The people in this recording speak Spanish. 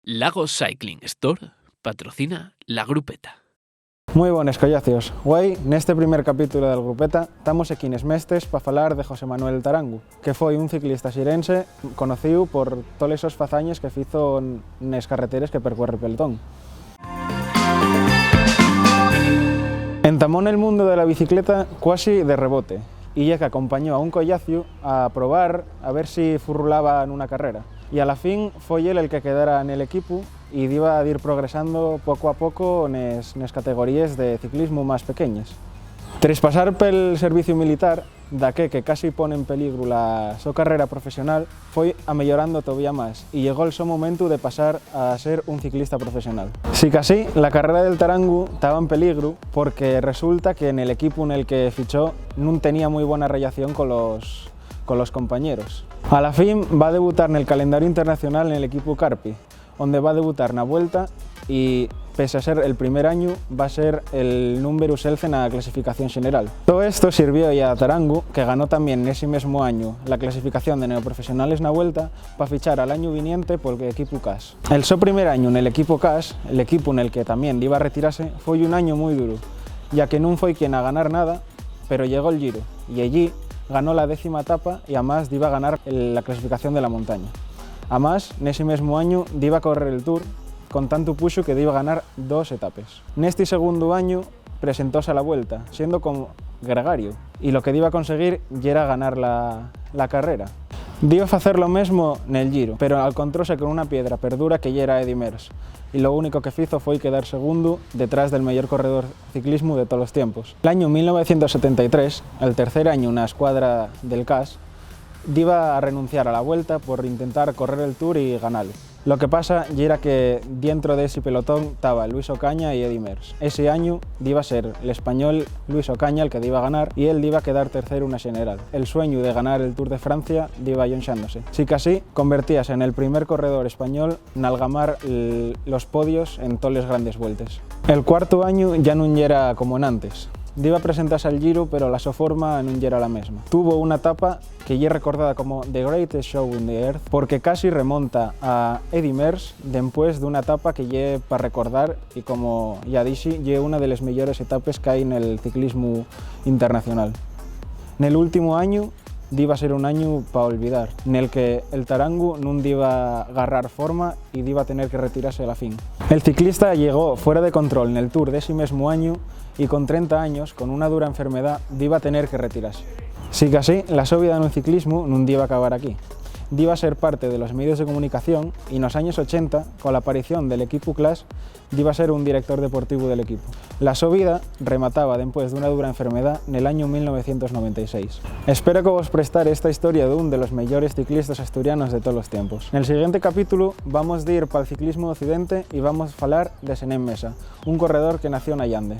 Lagos Cycling Store patrocina La Grupeta. Moi bones collacios. Guai, neste primer capítulo da Grupeta estamos aquí nes Mestes para falar de José Manuel Tarangu, que foi un ciclista xirense conocido por todos os fazañes que fizo nes carreteres que percorre pelotón. Entamó nel mundo de la bicicleta quasi de rebote, e que acompañó a un collacio a probar a ver si furrulaba nunha carrera. E a la fin foi el que quedara nel equipo e iba a ir progresando pouco a pouco nes categorías de ciclismo máis pequeñas. Tras pasar pel servicio militar, daqué que casi pone en peligro a súa carrera profesional, foi a mellorando todavía máis e llegó el seu momento de pasar a ser un ciclista profesional. Si que así, la carrera del Tarangu estaba en peligro porque resulta que en el equipo en el que fichó non tenía moi buena relación con los compañeros. A la fin va a debutar en el calendario internacional en el equipo Carpi, donde va a debutar na Vuelta y pese a ser el primer año va a ser el número 11 en la clasificación general. Todo esto sirvió a Tarangu, que ganó también en ese mismo año la clasificación de neoprofesionales na Vuelta, para fichar al año viniente por el equipo CAS. El su primer año en el equipo CAS, el equipo en el que también iba a retirarse, fue un año muy duro, ya que no fue quien a ganar nada, pero llegó el Giro y allí ganó la 10ª etapa y además iba a ganar la clasificación de la montaña. Además, en ese mismo año iba a correr el Tour con tanto puxo que iba a ganar 2 etapas. Neste segundo año presentóse a la Vuelta, siendo como gregario, y lo que iba a conseguir era ganar la carrera. Iba a hacer lo mismo nel Giro, pero encontróse con una piedra perdura que era Eddy Merckx, y lo único que hizo fue quedar segundo detrás del mayor corredor ciclismo de todos los tiempos. El año 1973, el tercer año en la escuadra del CAS, iba a renunciar a la Vuelta por intentar correr el Tour y ganarlo. Lo que pasa era que dentro de ese pelotón estaba Luis Ocaña y Eddy Merckx. Ese año iba a ser el español Luis Ocaña el que iba a ganar y él iba a quedar tercero en una general. El sueño de ganar el Tour de Francia iba yonchándose. Sí que así convertíase en el primer corredor español en algamar los podios en todas las grandes vueltas. El cuarto año ya no era como en antes. Iba a presentarse al Giro, pero la su forma no era la misma. Tuvo una etapa que ya recordada como The Greatest Show in the Earth, porque casi remonta a Eddy Merckx después de una etapa que ya para recordar y como ya dije, ya una de las mejores etapas que hay en el ciclismo internacional. En el último año iba a ser un año para olvidar, en el que el Tarangu no iba a agarrar forma y iba a tener que retirarse a la fin. El ciclista llegó fuera de control en el Tour de ese mismo año y con 30 años, con una dura enfermedad, iba a tener que retirarse. Sí que así, la su vida en el ciclismo no iba a acabar aquí. Iba a ser parte de los medios de comunicación y en los años 80, con la aparición del equipo CLAS, iba a ser un director deportivo del equipo. La su vida remataba después de una dura enfermedad en el año 1996. Espero que vos prestar esta historia de uno de los mejores ciclistas asturianos de todos los tiempos. En el siguiente capítulo vamos a ir para el ciclismo de Occidente y vamos a hablar de Senén Mesa, un corredor que nació en Allande.